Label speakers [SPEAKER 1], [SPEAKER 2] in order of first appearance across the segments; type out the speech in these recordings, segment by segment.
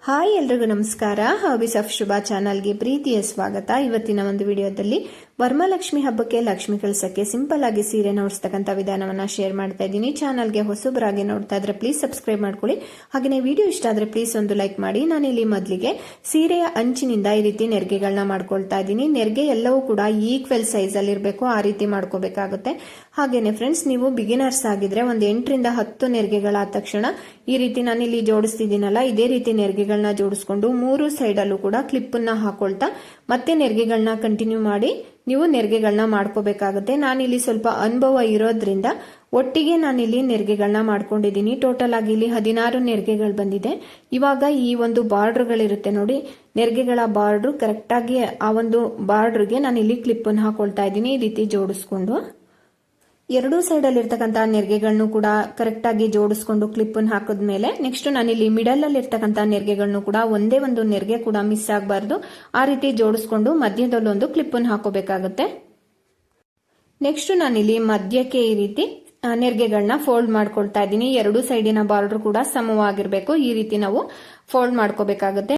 [SPEAKER 1] Hi ಎಲ್ರಿಗೂ ನಮಸ್ಕಾರ. Hobbies of Shubha ಚಾನಲ್ಗೆ ಪ್ರೀತಿಯ ಸ್ವಾಗತ. ಇವತ್ತಿನ ಒಂದು ವಿಡಿಯೋದಲ್ಲಿ ವರಮಹಾಲಕ್ಷ್ಮಿ ಹಬ್ಬಕ್ಕೆ ಲಕ್ಷ್ಮಿ ಕಳಿಸಕ್ಕೆ ಸಿಂಪಲ್ ಆಗಿ ಸೀರೆ ನೋಡಿಸ್ತಕ್ಕಂಥ ವಿಧಾನವನ್ನ ಶೇರ್ ಮಾಡ್ತಾ ಇದ್ದೀನಿ. ಚಾನಲ್ಗೆ ಹೊಸಬರಾಗಿ ನೋಡ್ತಾ ಇದ್ರೆ ಪ್ಲೀಸ್ ಸಬ್ಸ್ಕ್ರೈಬ್ ಮಾಡ್ಕೊಳ್ಳಿ. ಹಾಗೆಯೇ ವಿಡಿಯೋ ಇಷ್ಟ ಆದ್ರೆ ಪ್ಲೀಸ್ ಒಂದು ಲೈಕ್ ಮಾಡಿ. ನಾನಿಲ್ಲಿ ಮೊದಲಿಗೆ ಸೀರೆಯ ಅಂಚಿನಿಂದ ಈ ರೀತಿ ನೆರಿಗೆಗಳನ್ನ ಮಾಡ್ಕೊಳ್ತಾ ಇದ್ದೀನಿ. ನೆರಿಗೆ ಎಲ್ಲವೂ ಕೂಡ ಈಕ್ವಲ್ ಸೈಜ್ ಅಲ್ಲಿ ಇರಬೇಕು, ಆ ರೀತಿ ಮಾಡ್ಕೋಬೇಕಾಗುತ್ತೆ. ಹಾಗೇನೆ ಫ್ರೆಂಡ್ಸ್, ನೀವು ಬಿಗಿನರ್ಸ್ ಆಗಿದ್ರೆ ಒಂದು 8 ರಿಂದ 10 ನೆರಿಗೆಗಳಾದ ತಕ್ಷಣ ಈ ರೀತಿ ನಾನಿಲ್ಲಿ ಜೋಡಿಸ್ತಿದ್ದೀನಲ್ಲ, ಇದೇ ರೀತಿ ನೆರಿಗೆಗಳನ್ನ ಜೋಡಿಸ್ಕೊಂಡು 3 ಸೈಡ್ ಅಲ್ಲೂ ಕೂಡ ಕ್ಲಿಪ್ ಅನ್ನ ಹಾಕೊಳ್ತಾ ಮತ್ತೆ ನೆರಿಗೆಗಳನ್ನ ಕಂಟಿನ್ಯೂ ಮಾಡಿ ನೀವು ನೆರಿಗೆಗಳನ್ನ ಮಾಡ್ಕೋಬೇಕಾಗುತ್ತೆ. ನಾನಿಲ್ಲಿ ಸ್ವಲ್ಪ ಅನುಭವ ಇರೋದ್ರಿಂದ ಒಟ್ಟಿಗೆ ನಾನಿಲ್ಲಿ ನೆರಿಗೆಗಳನ್ನ ಮಾಡ್ಕೊಂಡಿದ್ದೀನಿ. ಟೋಟಲ್ ಆಗಿ ಇಲ್ಲಿ 16 ನೆರಿಗೆಗಳು ಬಂದಿದೆ. ಇವಾಗ ಈ ಒಂದು ಬಾರ್ಡರ್ಗಳಿರುತ್ತೆ ನೋಡಿ, ನೆರಿಗೆಗಳ ಬಾರ್ಡರ್ ಕರೆಕ್ಟ್ ಆಗಿ ಆ ಒಂದು ಬಾರ್ಡರ್ಗೆ ನಾನಿಲ್ಲಿ ಕ್ಲಿಪ್ ಅನ್ನು ಹಾಕೊಳ್ತಾ ಇದ್ದೀನಿ. ಈ ರೀತಿ ಜೋಡಿಸ್ಕೊಂಡು ಎರಡೂ ಸೈಡ್ ಅಲ್ಲಿ ಇರ್ತಕ್ಕಂಥ ನೆರಿಗೆಗಳನ್ನು ಕೂಡ ಕರೆಕ್ಟ್ ಆಗಿ ಜೋಡಿಸ್ಕೊಂಡು ಕ್ಲಿಪ್ ಅನ್ನು ಹಾಕಿದ್ಮೇಲೆ ನೆಕ್ಸ್ಟ್ ನಾನಿಲ್ಲಿ ಮಿಡಲ್ ಅಲ್ಲಿ ಇರ್ತಕ್ಕಂಥ ನೆರಿಗೆಗಳನ್ನು ಕೂಡ ಒಂದೇ ಒಂದು ನೆರಿಗೆ ಕೂಡ ಮಿಸ್ ಆಗಬಾರ್ದು, ಆ ರೀತಿ ಜೋಡಿಸ್ಕೊಂಡು ಮಧ್ಯದಲ್ಲಿ ಒಂದು ಕ್ಲಿಪ್ ಅನ್ನು ಹಾಕೋಬೇಕಾಗುತ್ತೆ. ನೆಕ್ಸ್ಟ್ ನಾನಿಲ್ಲಿ ಮಧ್ಯಕ್ಕೆ ಈ ರೀತಿ ನೆರಿಗೆಗಳನ್ನ ಫೋಲ್ಡ್ ಮಾಡ್ಕೊಳ್ತಾ ಇದ್ದೀನಿ. ಎರಡೂ ಸೈಡಿನ ಬಾರ್ಡರ್ ಕೂಡ ಸಮವಾಗಿರ್ಬೇಕು, ಈ ರೀತಿ ನಾವು ಫೋಲ್ಡ್ ಮಾಡ್ಕೋಬೇಕಾಗುತ್ತೆ.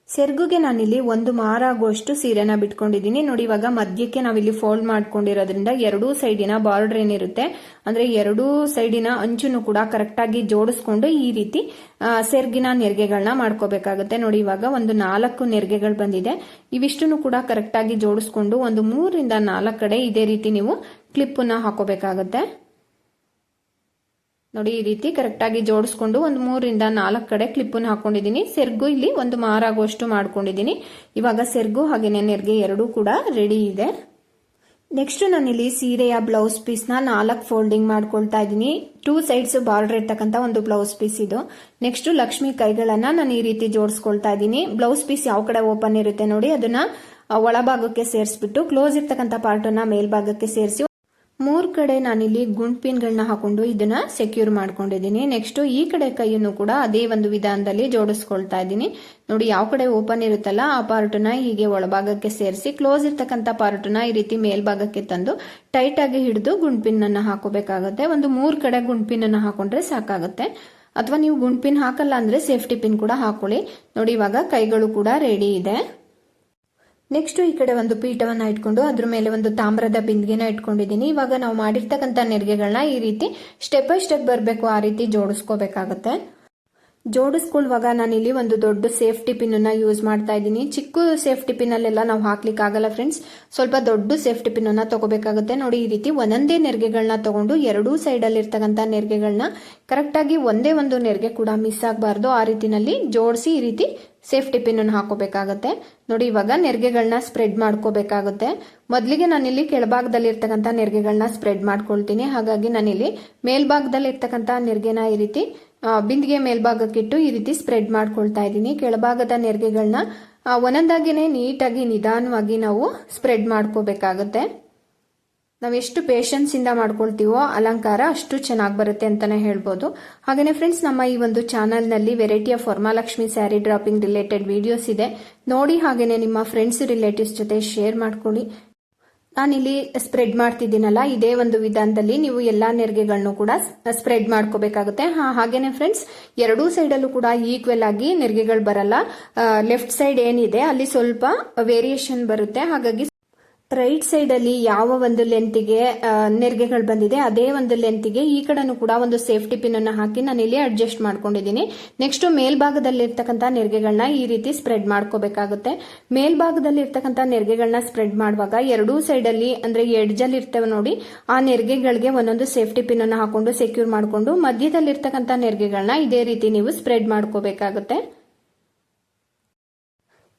[SPEAKER 1] ಸೆರ್ಗುಗೆ ನಾನಿಲ್ಲಿ 1 ಮಾರ ಆಗುವಷ್ಟು ಸೀರೆನ ಬಿಟ್ಕೊಂಡಿದ್ದೀನಿ ನೋಡಿ. ಇವಾಗ ಮಧ್ಯಕ್ಕೆ ನಾವಿಲ್ಲಿ ಫೋಲ್ಡ್ ಮಾಡ್ಕೊಂಡಿರೋದ್ರಿಂದ ಎರಡೂ ಸೈಡಿನ ಬಾರ್ಡರ್ ಏನಿರುತ್ತೆ ಅಂದ್ರೆ ಎರಡೂ ಸೈಡಿನ ಅಂಚುನು ಕೂಡ ಕರೆಕ್ಟ್ ಆಗಿ ಜೋಡಿಸ್ಕೊಂಡು ಈ ರೀತಿ ಸೆರ್ಗಿನ ನೆರಿಗೆಗಳನ್ನ ಮಾಡ್ಕೋಬೇಕಾಗುತ್ತೆ ನೋಡಿ. ಇವಾಗ ಒಂದು 4 ನೆರಿಗೆಗಳು ಬಂದಿದೆ. ಇವಿಷ್ಟನ್ನು ಕೂಡ ಕರೆಕ್ಟ್ ಆಗಿ ಜೋಡಿಸ್ಕೊಂಡು ಒಂದು 3 ರಿಂದ 4 ಕಡೆ ಇದೇ ರೀತಿ ನೀವು ಕ್ಲಿಪ್ ಅನ್ನ ಹಾಕೋಬೇಕಾಗುತ್ತೆ ನೋಡಿ. ಈ ರೀತಿ ಕರೆಕ್ಟ್ ಆಗಿ ಜೋಡಿಸ್ಕೊಂಡು ಒಂದು 3 ರಿಂದ 4 ಕಡೆ ಕ್ಲಿಪ್ ಅನ್ನು ಹಾಕೊಂಡಿದ್ದೀನಿ. ಸೆರ್ಗು ಇಲ್ಲಿ 1 ಮಾರ ಆಗುವಷ್ಟು ಮಾಡ್ಕೊಂಡಿದ್ದೀನಿ. ಇವಾಗ ಸೆರ್ಗು ಹಾಗೇನೆ ನೆರಿಗೆ ಎರಡೂ ಕೂಡ ರೆಡಿ ಇದೆ. ನೆಕ್ಸ್ಟ್ ನಾನಿಲ್ಲಿ ಸೀರೆಯ ಬ್ಲೌಸ್ ಪೀಸ್ ನ 4 ಫೋಲ್ಡಿಂಗ್ ಮಾಡ್ಕೊಳ್ತಾ ಇದ್ದೀನಿ. 2 ಸೈಡ್ಸ್ ಬಾರ್ಡರ್ ಇರ್ತಕ್ಕಂಥ ಒಂದು ಬ್ಲೌಸ್ ಪೀಸ್ ಇದು. ನೆಕ್ಸ್ಟ್ ಲಕ್ಷ್ಮಿ ಕೈಗಳನ್ನ ನಾನು ಈ ರೀತಿ ಜೋಡಿಸ್ಕೊಳ್ತಾ ಇದ್ದೀನಿ. ಬ್ಲೌಸ್ ಪೀಸ್ ಯಾವ ಕಡೆ ಓಪನ್ ಇರುತ್ತೆ ನೋಡಿ, ಅದನ್ನ ಒಳಭಾಗಕ್ಕೆ ಸೇರಿಸ್ಬಿಟ್ಟು ಕ್ಲೋಸ್ ಇರ್ತಕ್ಕಂಥ ಪಾರ್ಟ್ ಅನ್ನ ಮೇಲ್ಭಾಗಕ್ಕೆ ಸೇರಿಸಿ 3 ಕಡೆ ನಾನಿಲ್ಲಿ ಗುಂಡ್ಪಿನ್ಗಳನ್ನ ಹಾಕೊಂಡು ಇದನ್ನ ಸೆಕ್ಯೂರ್ ಮಾಡ್ಕೊಂಡಿದ್ದೀನಿ. ನೆಕ್ಸ್ಟ್ ಈ ಕಡೆ ಕೈಯನ್ನು ಕೂಡ ಅದೇ ಒಂದು ವಿಧಾನದಲ್ಲಿ ಜೋಡಿಸ್ಕೊಳ್ತಾ ಇದ್ದೀನಿ ನೋಡಿ. ಯಾವ ಕಡೆ ಓಪನ್ ಇರುತ್ತಲ್ಲ ಆ ಪಾರ್ಟ್ ನ ಹೀಗೆ ಒಳಭಾಗಕ್ಕೆ ಸೇರಿಸಿ ಕ್ಲೋಸ್ ಇರ್ತಕ್ಕಂಥ ಪಾರ್ಟ್ ನ ಈ ರೀತಿ ಮೇಲ್ಭಾಗಕ್ಕೆ ತಂದು ಟೈಟ್ ಆಗಿ ಹಿಡಿದು ಗುಂಡ್ಪಿನ್ ಅನ್ನ ಹಾಕೋಬೇಕಾಗುತ್ತೆ. ಒಂದು 3 ಕಡೆ ಗುಂಡ್ಪಿನ್ ಅನ್ನ ಹಾಕೊಂಡ್ರೆ ಸಾಕಾಗುತ್ತೆ. ಅಥವಾ ನೀವು ಗುಂಡ್ಪಿನ್ ಹಾಕಲ್ಲ ಅಂದ್ರೆ ಸೇಫ್ಟಿ ಪಿನ್ ಕೂಡ ಹಾಕೊಳ್ಳಿ ನೋಡಿ. ಇವಾಗ ಕೈಗಳು ಕೂಡ ರೆಡಿ ಇದೆ. ನೆಕ್ಸ್ಟ್ ಈ ಕಡೆ ಒಂದು ಪೀಠವನ್ನ ಇಟ್ಕೊಂಡು ಅದ್ರ ಮೇಲೆ ಒಂದು ತಾಮ್ರದ ಬಿಂದಿಗೆನ ಇಟ್ಕೊಂಡಿದ್ದೀನಿ. ಇವಾಗ ನಾವು ಮಾಡಿರ್ತಕ್ಕಂಥ ನೆರಿಗೆಗಳನ್ನ ಈ ರೀತಿ ಸ್ಟೆಪ್ ಬೈ ಸ್ಟೆಪ್ ಬರಬೇಕು, ಆ ರೀತಿ ಜೋಡಿಸ್ಕೋಬೇಕಾಗತ್ತೆ. ಜೋಡಿಸ್ಕೊಳ್ಳುವಾಗ ನಾನಿಲ್ಲಿ ಒಂದು ದೊಡ್ಡ ಸೇಫ್ಟಿ ಪಿನ್ ಅನ್ನ ಯೂಸ್ ಮಾಡ್ತಾ ಇದ್ದೀನಿ. ಚಿಕ್ಕ ಸೇಫ್ಟಿ ಪಿನ್ ಅಲ್ಲೆಲ್ಲ ನಾವು ಹಾಕ್ಲಿಕ್ಕೆ ಆಗಲ್ಲ ಫ್ರೆಂಡ್ಸ್, ಸ್ವಲ್ಪ ದೊಡ್ಡ ಸೇಫ್ಟಿ ಪಿನ್ ಅನ್ನ ತಗೋಬೇಕಾಗುತ್ತೆ ನೋಡಿ. ಈ ರೀತಿ ಒಂದೊಂದೇ ನೆರಿಗೆಗಳನ್ನ ತಗೊಂಡು ಎರಡೂ ಸೈಡ್ ಅಲ್ಲಿ ಇರ್ತಕ್ಕಂಥ ನೆರಿಗೆಗಳನ್ನ ಕರೆಕ್ಟ್ ಆಗಿ ಒಂದೇ ಒಂದು ನೆರಿಗೆ ಕೂಡ ಮಿಸ್ ಆಗಬಾರ್ದು, ಆ ರೀತಿನಲ್ಲಿ ಜೋಡಿಸಿ ಈ ರೀತಿ ಸೇಫ್ಟಿ ಪಿನ್ ಅನ್ನು ಹಾಕೋಬೇಕಾಗುತ್ತೆ ನೋಡಿ. ಇವಾಗ ನೆರಿಗೆಗಳನ್ನ ಸ್ಪ್ರೆಡ್ ಮಾಡ್ಕೋಬೇಕಾಗುತ್ತೆ. ಮೊದಲಿಗೆ ನಾನಿಲ್ಲಿ ಕೆಳಭಾಗದಲ್ಲಿ ಇರ್ತಕ್ಕಂಥ ನೆರಿಗೆಗಳನ್ನ ಸ್ಪ್ರೆಡ್ ಮಾಡ್ಕೊಳ್ತೀನಿ. ಹಾಗಾಗಿ ನಾನಿಲ್ಲಿ ಮೇಲ್ಭಾಗದಲ್ಲಿ ಇರ್ತಕ್ಕಂಥ ನೆರಿಗೆನ ಈ ರೀತಿ ಬಿಂದಿಗೆ ಮೇಲ್ಭಾಗಕ್ಕಿಟ್ಟು ಈ ರೀತಿ ಸ್ಪ್ರೆಡ್ ಮಾಡ್ಕೊಳ್ತಾ ಇದ್ದೀನಿ. ಕೆಳಭಾಗದ ನೆರಿಗೆಗಳನ್ನ ಒಂದೊಂದಾಗಿನೇ ನೀಟಾಗಿ ನಿಧಾನವಾಗಿ ನಾವು ಸ್ಪ್ರೆಡ್ ಮಾಡ್ಕೋಬೇಕಾಗುತ್ತೆ. ನಾವೆಷ್ಟು ಪೇಷನ್ಸ್ ಇಂದ ಮಾಡ್ಕೊಳ್ತೀವೋ ಅಲಂಕಾರ ಅಷ್ಟು ಚೆನ್ನಾಗಿ ಬರುತ್ತೆ ಅಂತಾನೆ ಹೇಳ್ಬೋದು. ಹಾಗೇನೆ ಫ್ರೆಂಡ್ಸ್, ನಮ್ಮ ಈ ಒಂದು ಚಾನಲ್ ನಲ್ಲಿ variety of Varamahalakshmi sari dropping related videos ಇದೆ ನೋಡಿ. ಹಾಗೇನೆ ನಿಮ್ಮ ಫ್ರೆಂಡ್ಸ್ ರಿಲೇಟಿವ್ಸ್ ಜೊತೆ ಶೇರ್ ಮಾಡ್ಕೊಳ್ಳಿ. ನಾನಿಲ್ಲಿ ಸ್ಪ್ರೆಡ್ ಮಾಡ್ತಿದ್ದೀನಲ್ಲ, ಇದೇ ಒಂದು ವಿಧಾನದಲ್ಲಿ ನೀವು ಎಲ್ಲಾ ನೆರಿಗೆಗಳನ್ನು ಕೂಡ ಸ್ಪ್ರೆಡ್ ಮಾಡ್ಕೋಬೇಕಾಗುತ್ತೆ. ಹಾಗೇನೆ ಫ್ರೆಂಡ್ಸ್, ಎರಡೂ ಸೈಡ್ ಅಲ್ಲೂ ಕೂಡ ಈಕ್ವಲ್ ಆಗಿ ನೆರಿಗೆಗಳು ಬರಲ್ಲ. ಲೆಫ್ಟ್ ಸೈಡ್ ಏನಿದೆ ಅಲ್ಲಿ ಸ್ವಲ್ಪ ವೇರಿಯೇಷನ್ ಬರುತ್ತೆ. ಹಾಗಾಗಿ ರೈಟ್ ಸೈಡ್ ಅಲ್ಲಿ ಯಾವ ಒಂದು ಲೆಂತ್ಗೆ ನೆರಿಗೆಗಳು ಬಂದಿದೆ ಅದೇ ಒಂದು ಲೆಂತ್ಗೆ ಈ ಕಡೆನೂ ಕೂಡ ಒಂದು ಸೇಫ್ಟಿ ಪಿನ್ ಅನ್ನು ಹಾಕಿ ನಾನು ಇಲ್ಲಿ ಅಡ್ಜಸ್ಟ್ ಮಾಡ್ಕೊಂಡಿದ್ದೀನಿ. ನೆಕ್ಸ್ಟ್ ಮೇಲ್ಭಾಗದಲ್ಲಿ ಇರ್ತಕ್ಕಂಥ ನೆರಿಗೆಗಳನ್ನ ಈ ರೀತಿ ಸ್ಪ್ರೆಡ್ ಮಾಡ್ಕೋಬೇಕಾಗುತ್ತೆ. ಮೇಲ್ಭಾಗದಲ್ಲಿ ಇರ್ತಕ್ಕಂಥ ನೆರಿಗೆಗಳನ್ನ ಸ್ಪ್ರೆಡ್ ಮಾಡುವಾಗ ಎರಡೂ ಸೈಡ್ ಅಲ್ಲಿ ಅಂದ್ರೆ ಎಡ್ಜ್ ಅಲ್ಲಿ ಇರ್ತವೆ ನೋಡಿ, ಆ ನೆರಿಗೆಗಳಿಗೆ ಒಂದೊಂದು ಸೇಫ್ಟಿ ಪಿನ್ ಅನ್ನು ಹಾಕೊಂಡು ಸೆಕ್ಯೂರ್ ಮಾಡಿಕೊಂಡು ಮಧ್ಯದಲ್ಲಿ ಇರ್ತಕ್ಕಂಥ ನೆರಿಗೆಗಳನ್ನ ಇದೇ ರೀತಿ ನೀವು ಸ್ಪ್ರೆಡ್ ಮಾಡ್ಕೋಬೇಕಾಗುತ್ತೆ.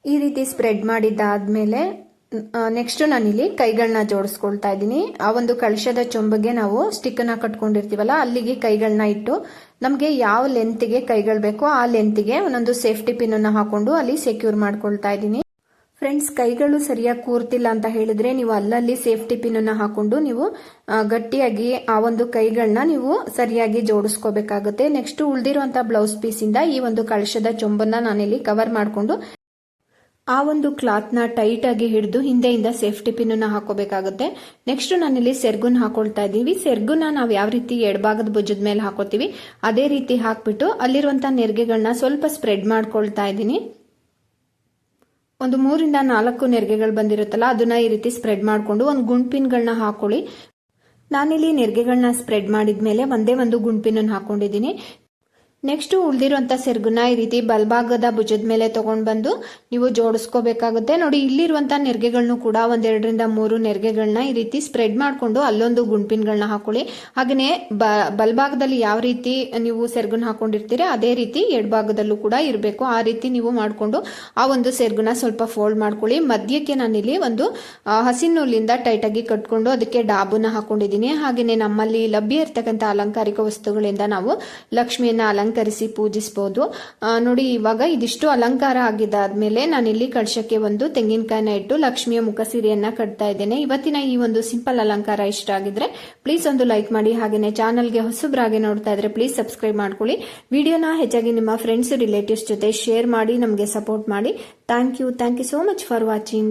[SPEAKER 1] ಈ ರೀತಿ ಸ್ಪ್ರೆಡ್ ಮಾಡಿದ್ದಾದ್ಮೇಲೆ ನೆಕ್ಸ್ಟ್ ನಾನಿಲ್ಲಿ ಕೈಗಳನ್ನ ಜೋಡಿಸ್ಕೊಳ್ತಾ ಇದ್ದೀನಿ. ಆ ಒಂದು ಕಳಶದ ಚೊಂಬಗೆ ನಾವು ಸ್ಟಿಕ್ ಅನ್ನ ಕಟ್ಕೊಂಡಿರ್ತೀವಲ್ಲ ಅಲ್ಲಿಗೆ ಕೈಗಳನ್ನ ಇಟ್ಟು ನಮ್ಗೆ ಯಾವ ಲೆಂತ್ಗೆ ಕೈಗಳು ಬೇಕೋ ಆ ಲೆಂತ್ಗೆ ಒಂದೊಂದು ಸೇಫ್ಟಿ ಪಿನ್ ಅನ್ನ ಹಾಕೊಂಡು ಅಲ್ಲಿ ಸೆಕ್ಯೂರ್ ಮಾಡ್ಕೊಳ್ತಾ ಇದ್ದೀನಿ. ಫ್ರೆಂಡ್ಸ್, ಕೈಗಳು ಸರಿಯಾಗಿ ಕೂರ್ತಿಲ್ಲ ಅಂತ ಹೇಳಿದ್ರೆ ನೀವು ಅಲ್ಲಲ್ಲಿ ಸೇಫ್ಟಿ ಪಿನ್ ಅನ್ನ ಹಾಕೊಂಡು ನೀವು ಗಟ್ಟಿಯಾಗಿ ಆ ಒಂದು ಕೈಗಳನ್ನ ನೀವು ಸರಿಯಾಗಿ ಜೋಡಿಸ್ಕೋಬೇಕಾಗುತ್ತೆ. ನೆಕ್ಸ್ಟ್ ಉಳಿದಿರುವಂತಹ ಬ್ಲೌಸ್ ಪೀಸ್ ಇಂದ ಈ ಒಂದು ಕಳಶದ ಚೊಂಬನ್ನ ನಾನಿಲ್ಲಿ ಕವರ್ ಮಾಡಿಕೊಂಡು ಆ ಒಂದು ಕ್ಲಾತ್ನ ಟೈಟ್ ಆಗಿ ಹಿಡಿದು ಹಿಂದೆಯಿಂದ ಸೇಫ್ಟಿ ಪಿನ್ ಹಾಕೋಬೇಕಾಗುತ್ತೆ. ನೆಕ್ಸ್ಟ್ ನಾನಿಲ್ಲಿ ಸೆರ್ಗುನ್ ಹಾಕೊಳ್ತಾ ಇದ್ದೀವಿ. ಸೆರ್ಗುನ ನಾವು ಯಾವ ರೀತಿ ಎಡಭಾಗದ ಭುಜದ ಮೇಲೆ ಹಾಕೋತೀವಿ ಅದೇ ರೀತಿ ಹಾಕ್ಬಿಟ್ಟು ಅಲ್ಲಿರುವಂತಹ ನೆರಿಗೆಗಳನ್ನ ಸ್ವಲ್ಪ ಸ್ಪ್ರೆಡ್ ಮಾಡ್ಕೊಳ್ತಾ ಇದ್ದೀನಿ. ಒಂದು 3 ರಿಂದ 4 ನೆರಿಗೆಗಳು ಬಂದಿರುತ್ತಲ್ಲ ಅದನ್ನ ಈ ರೀತಿ ಸ್ಪ್ರೆಡ್ ಮಾಡ್ಕೊಂಡು ಒಂದು ಗುಂಡ್ಪಿನ್ಗಳನ್ನ ಹಾಕೊಳ್ಳಿ. ನಾನಿಲ್ಲಿ ನೆರಿಗೆಗಳನ್ನ ಸ್ಪ್ರೆಡ್ ಮಾಡಿದ್ಮೇಲೆ ಒಂದೇ ಒಂದು ಗುಂಡ್ಪಿನ್ ಹಾಕೊಂಡಿದ್ದೀನಿ. ನೆಕ್ಸ್ಟ್ ಉಳಿದಿರುವಂತ ಸೆರ್ಗುನ ಈ ರೀತಿ ಬಲಭಾಗದ ಭುಜದ ಮೇಲೆ ತಗೊಂಡ್ ಬಂದು ನೀವು ಜೋಡಿಸ್ಕೋಬೇಕಾಗುತ್ತೆ. ನೋಡಿ, ಇಲ್ಲಿರುವಂತ ನೆರಿಗೆಗಳನ್ನು ಕೂಡ 1, 2 ರಿಂದ 3 ನೆರಿಗೆಗಳನ್ನ ಈ ರೀತಿ ಸ್ಪ್ರೆಡ್ ಮಾಡ್ಕೊಂಡು ಅಲ್ಲೊಂದು ಗುಂಡ್ಪಿನ್ಗಳನ್ನ ಹಾಕೊಳ್ಳಿ. ಹಾಗೆಯೇ ಬಲಭಾಗದಲ್ಲಿ ಯಾವ ರೀತಿ ನೀವು ಸೆರ್ಗುನ ಹಾಕೊಂಡಿರ್ತೀರಿ ಅದೇ ರೀತಿ ಎಡಭಾಗದಲ್ಲೂ ಕೂಡ ಇರಬೇಕು. ಆ ರೀತಿ ನೀವು ಮಾಡಿಕೊಂಡು ಆ ಒಂದು ಸೆರ್ಗುನ ಸ್ವಲ್ಪ ಫೋಲ್ಡ್ ಮಾಡ್ಕೊಳ್ಳಿ. ಮಧ್ಯಕ್ಕೆ ನಾನಿಲ್ಲಿ ಒಂದು ಹಸಿ ನೂಲಿಂದ ಟೈಟ್ ಆಗಿ ಕಟ್ಕೊಂಡು ಅದಕ್ಕೆ ಡಾಬುನ ಹಾಕೊಂಡಿದ್ದೀನಿ. ಹಾಗೆಯೇ ನಮ್ಮಲ್ಲಿ ಲಭ್ಯ ಇರ್ತಕ್ಕಂಥ ಅಲಂಕಾರಿಕ ವಸ್ತುಗಳಿಂದ ನಾವು ಲಕ್ಷ್ಮಿಯನ್ನ ಅಲಂಕರಿಸಿ ಪೂಜಿಸಬಹುದು. ನೋಡಿ, ಇವಾಗ ಇದಿಷ್ಟು ಅಲಂಕಾರ ಆಗಿದ್ದಾದ್ಮೇಲೆ ನಾನಿಲ್ಲಿ ಕಳಶಕ್ಕೆ ಒಂದು ತೆಂಗಿನಕಾಯಿನ ಇಟ್ಟು ಲಕ್ಷ್ಮಿಯ ಮುಖ ಸೀರೆಯನ್ನ ಕಟ್ತಾ ಇದ್ದೇನೆ. ಇವತ್ತಿನ ಈ ಒಂದು ಸಿಂಪಲ್ ಅಲಂಕಾರ ಇಷ್ಟ ಆಗಿದ್ರೆ ಪ್ಲೀಸ್ ಒಂದು ಲೈಕ್ ಮಾಡಿ. ಹಾಗೇನೆ ಚಾನಲ್ಗೆ ಹೊಸಬ್ರಾಗೆ ನೋಡ್ತಾ ಇದ್ರೆ ಪ್ಲೀಸ್ ಸಬ್ಸ್ಕ್ರೈಬ್ ಮಾಡ್ಕೊಳ್ಳಿ. ವಿಡಿಯೋನ ಹೆಚ್ಚಾಗಿ ನಿಮ್ಮ ಫ್ರೆಂಡ್ಸ್ ರಿಲೇಟಿವ್ಸ್ ಜೊತೆ ಶೇರ್ ಮಾಡಿ ನಮಗೆ ಸಪೋರ್ಟ್ ಮಾಡಿ. Thank you so much for watching.